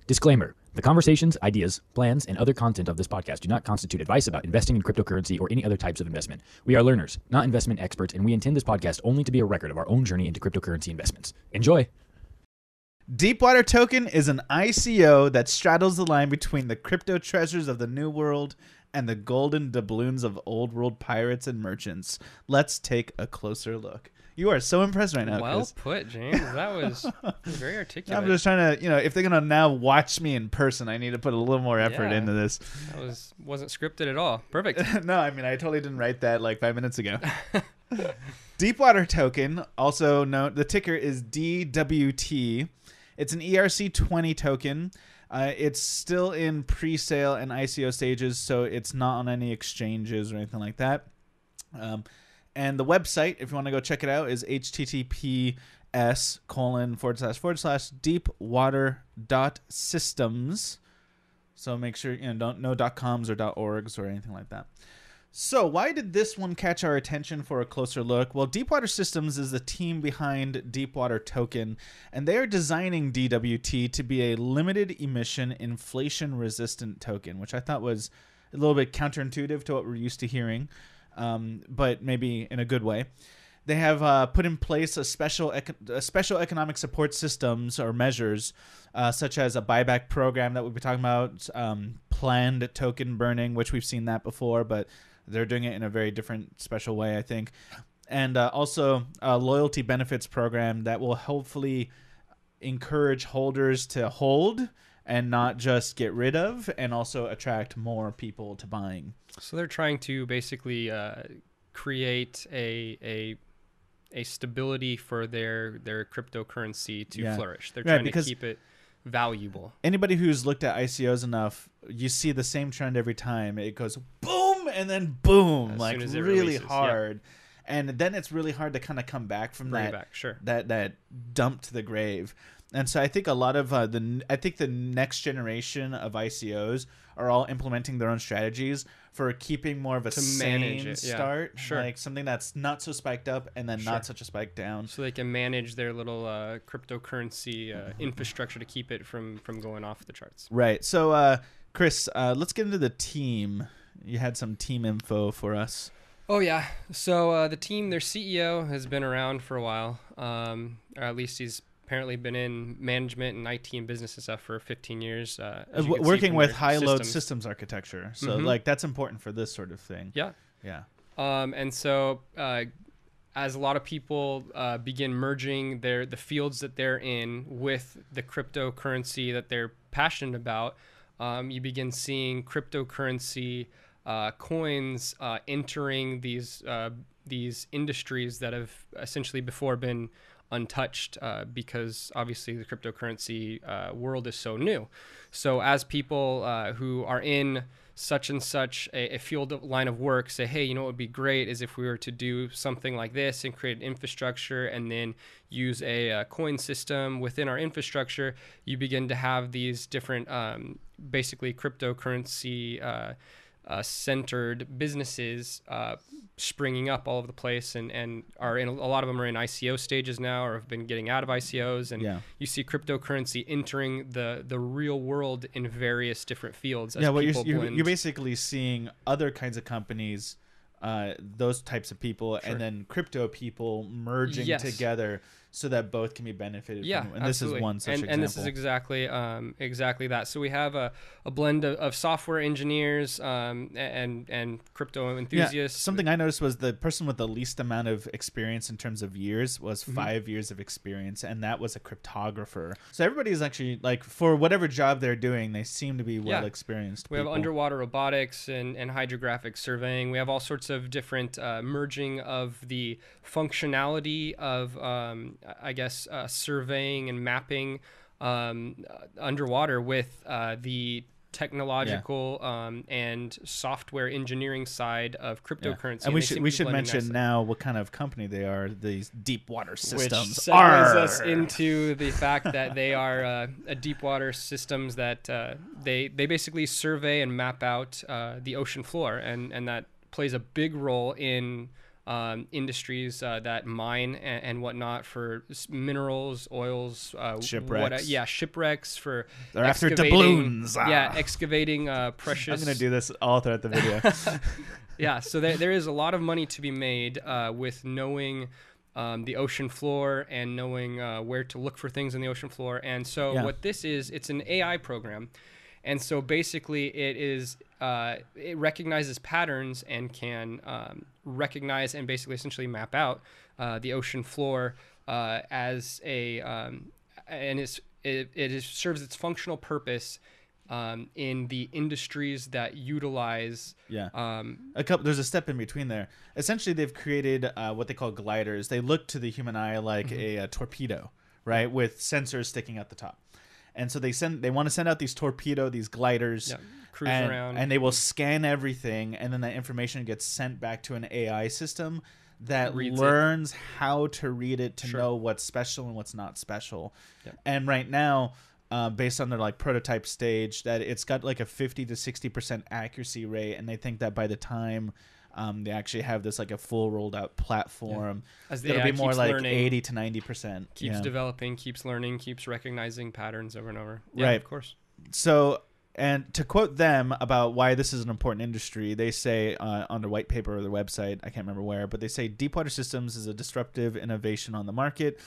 Disclaimer. The conversations, ideas, plans, and other content of this podcast do not constitute advice about investing in cryptocurrency or any other types of investment. We are learners, not investment experts, and we intend this podcast only to be a record of our own journey into cryptocurrency investments. Enjoy! DeepWater Token is an ICO that straddles the line between the crypto treasures of the New World and the golden doubloons of old world pirates and merchants. Let's take a closer look. You are so impressed right now, Well Chris. put, James. That was very articulate. I'm just trying to, if they're going to now watch me in person, I need to put a little more effort into this. That wasn't scripted at all. Perfect. No, I mean, I totally didn't write that like 5 minutes ago. DeepWater Token, also known, the ticker is DWT. It's an ERC20 token. It's still in pre-sale and ICO stages, so it's not on any exchanges or anything like that. And the website, if you want to go check it out, is https://deepwater.systems. So make sure don't know .coms or .orgs or anything like that. So why did this one catch our attention for a closer look? Well, DeepWater Systems is the team behind DeepWater Token, and they are designing DWT to be a limited emission inflation-resistant token, which I thought was a little bit counterintuitive to what we're used to hearing, but maybe in a good way. They have put in place a special economic support systems or measures, such as a buyback program that we've been talking about, planned token burning, which we've seen that before, but they're doing it in a very different, special way, I think. And also a loyalty benefits program that will hopefully encourage holders to hold and not just get rid of, and also attract more people to buying. So they're trying to basically create a stability for their cryptocurrency to flourish. They're trying to keep it valuable. Anybody who's looked at ICOs enough, you see the same trend every time. It goes boom and then boom, as like soon as really releases, hard. And then it's really hard to kind of come back from that dump to the grave. And so I think a lot of the next generation of ICOs are all implementing their own strategies for keeping more of a sane start, like something that's not so spiked up and then not such a spike down. So they can manage their little cryptocurrency infrastructure to keep it from going off the charts. Right. So, Chris, let's get into the team. You had some team info for us. Oh, yeah. So the team, their CEO has been around for a while, or at least he's apparently been in management and IT and business and stuff for 15 years. Working with high-load systems architecture. So, that's important for this sort of thing. Yeah. Yeah. And so as a lot of people begin merging the fields that they're in with the cryptocurrency that they're passionate about, you begin seeing cryptocurrency coins entering these industries that have essentially before been untouched because obviously the cryptocurrency world is so new. So as people who are in such and such a field line of work say, hey, what would be great is if we were to do something like this and create an infrastructure and then use a coin system within our infrastructure, you begin to have these different basically cryptocurrency centered businesses springing up all over the place and are in a lot of them are in ICO stages now or have been getting out of ICOs, and you see cryptocurrency entering the real world in various different fields. Well, you're basically seeing other kinds of companies, those types of people, and then crypto people merging together so that both can be benefited from. And absolutely. This is one such example. And this is exactly that. So we have a blend of software engineers and crypto enthusiasts. Something I noticed was the person with the least amount of experience in terms of years was 5 years of experience, and that was a cryptographer. So everybody's actually, like, for whatever job they're doing, they seem to be well experienced. We have underwater robotics and hydrographic surveying. We have all sorts of different merging of the functionality of surveying and mapping underwater with the technological and software engineering side of cryptocurrency. And we should mention now what kind of company they are. These DeepWater Systems, which segues us into the fact that they are a DeepWater Systems that they basically survey and map out the ocean floor, and that plays a big role in industries that mine and whatnot for minerals, oils, Shipwrecks. shipwrecks for They're after excavating- doubloons. Yeah, excavating precious. I'm gonna do this all throughout the video. Yeah, so there is a lot of money to be made with knowing the ocean floor and knowing where to look for things in the ocean floor. And so what this is, it's an AI program. And so basically it recognizes patterns and can recognize and basically essentially map out the ocean floor as a, and it serves its functional purpose in the industries that utilize there's a step in between there. Essentially, they've created what they call gliders. They look to the human eye like a torpedo, right, with sensors sticking at the top. And so they want to send out these gliders, cruise around, and they will scan everything, and then that information gets sent back to an AI system that learns how to read it to know what's special and what's not special. And right now, based on their like prototype stage, that it's got like a 50 to 60% accuracy rate, and they think that by the time they actually have this like a full rolled out platform, it'll be more like learning, 80 to 90%. Keeps developing, keeps learning, keeps recognizing patterns over and over. Right, of course. So, and to quote them about why this is an important industry, they say on their white paper or their website, I can't remember where, but they say DeepWater Systems is a disruptive innovation on the market,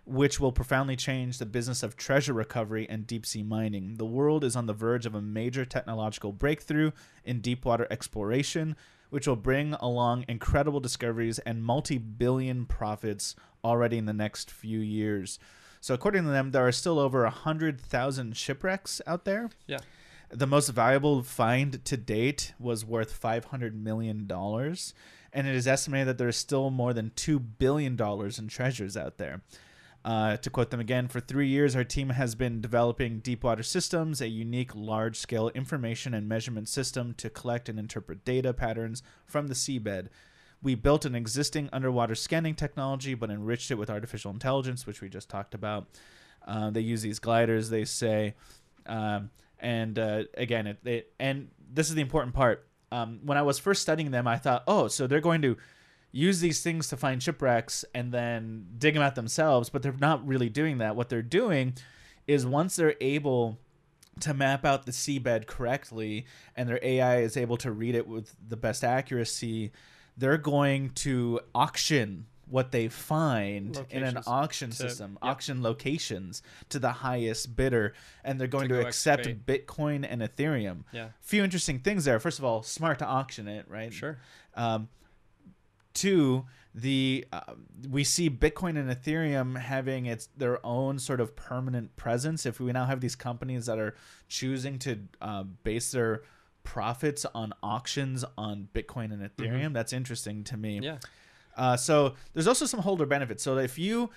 which will profoundly change the business of treasure recovery and deep-sea mining. The world is on the verge of a major technological breakthrough in deep-water exploration, which will bring along incredible discoveries and multi-billion profits already in the next few years. So according to them, there are still over 100,000 shipwrecks out there. Yeah. The most valuable find to date was worth $500 million, and it is estimated that there is still more than $2 billion in treasures out there. To quote them again, for 3 years, our team has been developing DeepWater Systems, a unique large-scale information and measurement system to collect and interpret data patterns from the seabed. We built an existing underwater scanning technology, but enriched it with artificial intelligence, which we just talked about. They use these gliders, they say. And this is the important part. When I was first studying them, I thought, so they're going to use these things to find shipwrecks and then dig them out themselves, but they're not really doing that. What they're doing is once they're able to map out the seabed correctly and their AI is able to read it with the best accuracy, they're going to auction what they find in an auction system, auction locations to the highest bidder, and they're going to accept Bitcoin and Ethereum. Few interesting things there. First of all, smart to auction it, right? Sure. Two, we see Bitcoin and Ethereum having their own sort of permanent presence. If we now have these companies that are choosing to base their profits on auctions on Bitcoin and Ethereum, that's interesting to me. So there's also some holder benefits. So if you,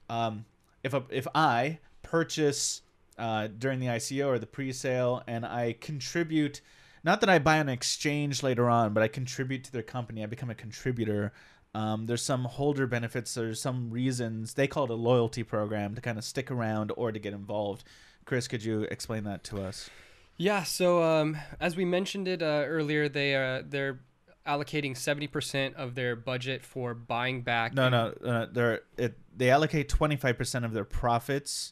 if I purchase during the ICO or the pre-sale, and I contribute. Not that I buy on exchange later on, but I contribute to their company. I become a contributor. There's some holder benefits. There's some reasons. They call it a loyalty program to kind of stick around or to get involved. Chris, could you explain that to us? Yeah. So as we mentioned it earlier, they're allocating 70% of their budget for buying back. They allocate 25% of their profits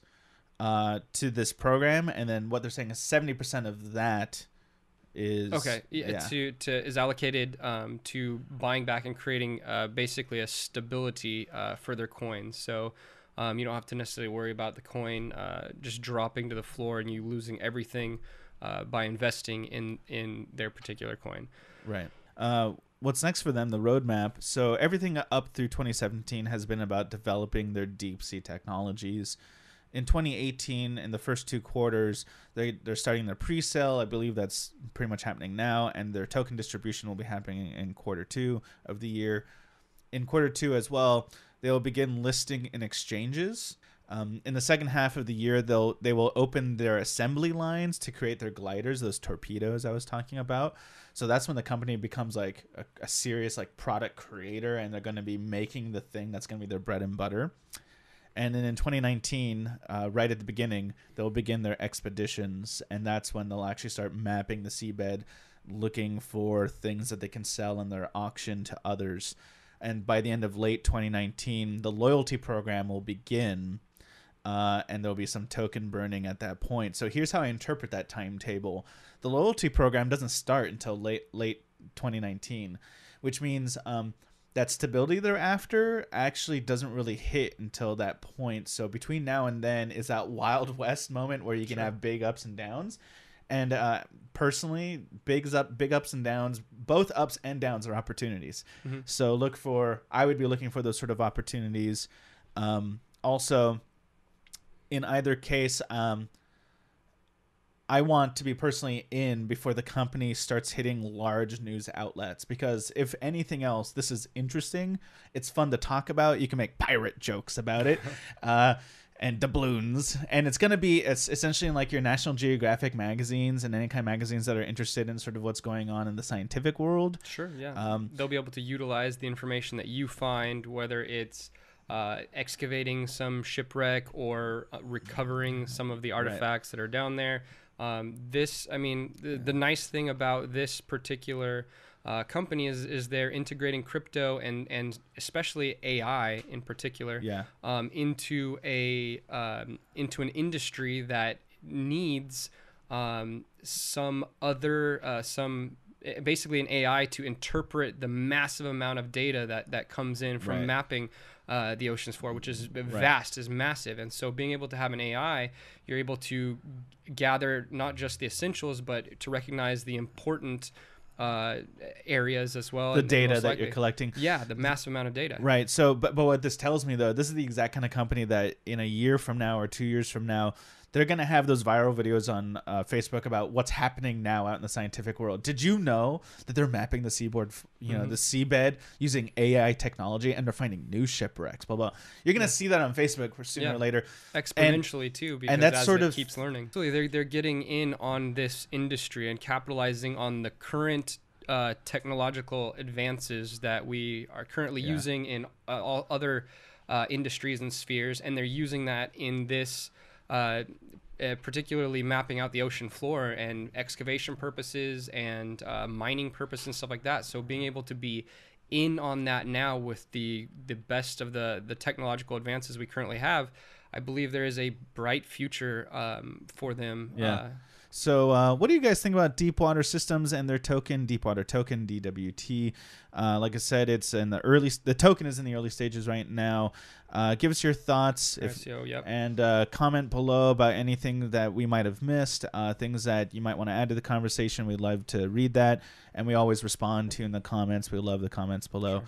to this program, and then what they're saying is 70% of that is is allocated to buying back and creating basically a stability for their coins. So you don't have to necessarily worry about the coin just dropping to the floor and you losing everything by investing in their particular coin. Right. What's next for them? The roadmap. So everything up through 2017 has been about developing their deep sea technologies. In 2018, in the first 2 quarters, they're starting their pre-sale. I believe that's pretty much happening now, and their token distribution will be happening in Q2 of the year. In Q2 as well, they will begin listing in exchanges. In the second half of the year, they will open their assembly lines to create their gliders, those torpedoes I was talking about. So that's when the company becomes like a serious like product creator, and they're going to be making the thing that's going to be their bread and butter. And then in 2019, right at the beginning, they'll begin their expeditions, and that's when they'll actually start mapping the seabed, looking for things that they can sell in their auction to others. and by the end of late 2019, the loyalty program will begin. And there'll be some token burning at that point. So here's how I interpret that timetable. The loyalty program doesn't start until late 2019, which means that stability thereafter actually doesn't really hit until that point. So between now and then is that Wild West moment where you can have big ups and downs. And personally, big ups and downs, both ups and downs are opportunities. So I would be looking for those sort of opportunities. Also, in either case, I want to be personally in before the company starts hitting large news outlets, because if anything else, this is interesting. It's fun to talk about. You can make pirate jokes about it. And doubloons, and it's essentially in like your National Geographic magazines and any kind of magazines that are interested in sort of what's going on in the scientific world. Sure, yeah. They'll be able to utilize the information that you find, whether it's excavating some shipwreck or recovering some of the artifacts that are down there. The nice thing about this particular company is they're integrating crypto and especially AI in particular into an industry that needs basically an AI to interpret the massive amount of data that comes in from mapping the ocean's floor, which is vast, is massive. And so being able to have an AI, you're able to gather not just the essentials, but to recognize the important areas as well. The data that you're collecting. Yeah, the massive amount of data. Right. So, but what this tells me, though, this is the exact kind of company that in a year from now or 2 years from now, they're going to have those viral videos on Facebook about what's happening now out in the scientific world. Did you know that they're mapping the seaboard, the seabed using AI technology, and they're finding new shipwrecks, blah, blah. You're going to see that on Facebook sooner or later. Exponentially, too, because that's as it keeps learning. So they're getting in on this industry and capitalizing on the current technological advances that we are currently using in all other industries and spheres, and they're using that in this particularly mapping out the ocean floor and excavation purposes and mining purposes and stuff like that. So being able to be in on that now with the best of the technological advances we currently have, I believe there is a bright future for them. So what do you guys think about DeepWater Systems and their token, DeepWater Token, DWT? Like I said, the token is in the early stages right now. Give us your thoughts and comment below about anything that we might have missed, things that you might want to add to the conversation. We'd love to read that, and we always respond to in the comments. We love the comments below.